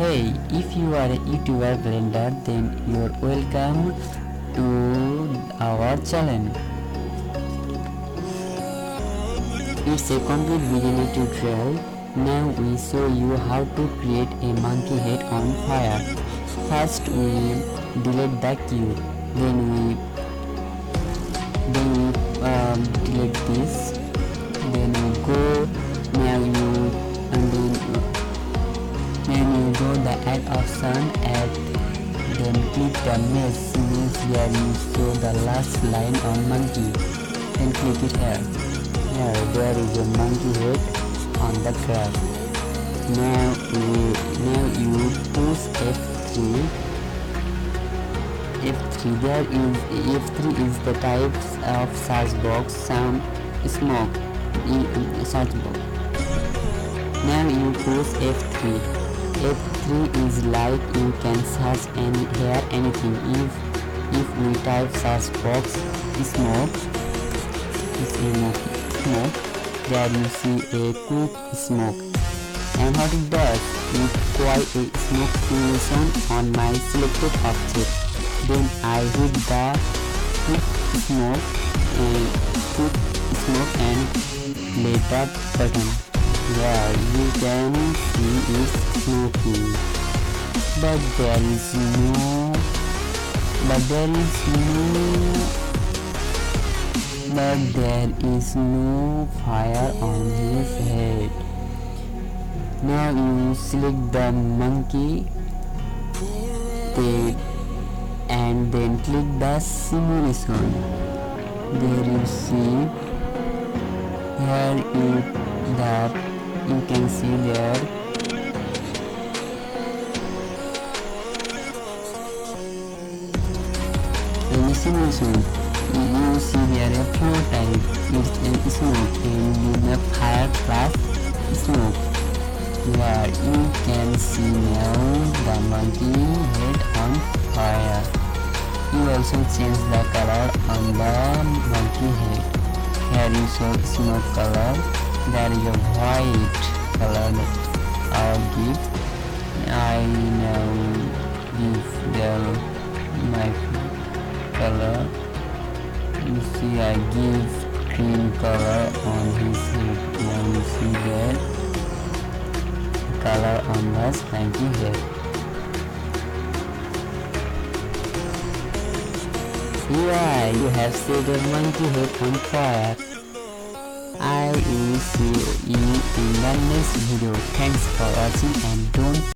Hey, if you are a YouTuber blender, then you're welcome to our channel. It's a complete beginner tutorial. Now we show you how to create a monkey head on fire. First we delete the cube, then we delete this, then we go now you go the add option, then click the mesh where you show the last line on monkey, then click it here. Here there is a monkey head on the graph. Now you push F3. F3 is the types of search box sound smoke search box. Now you push F3. F3 is like you can search and hear anything. If we type search box smoke, there you see a quick smoke. And what it does, it creates a smoke simulation on my selected object. Then I hit the quick smoke and play that button. Yeah, you can see it's smoking, but there is no fire on his head. Now you select the monkey head and then click the simulation. There you see you can see there in the simulation you see there a prototype is smoke and in the fire class smoke. Where you can see now the monkey head on fire. You also change the color on the monkey head. Here you show smoke color. There is a white color that I give. I now give them my color. You see I give green color on his head. Now you see that color on the monkey head. Yeah, you have set a monkey head on fire. I will see you in the next video. Thanks for watching and don't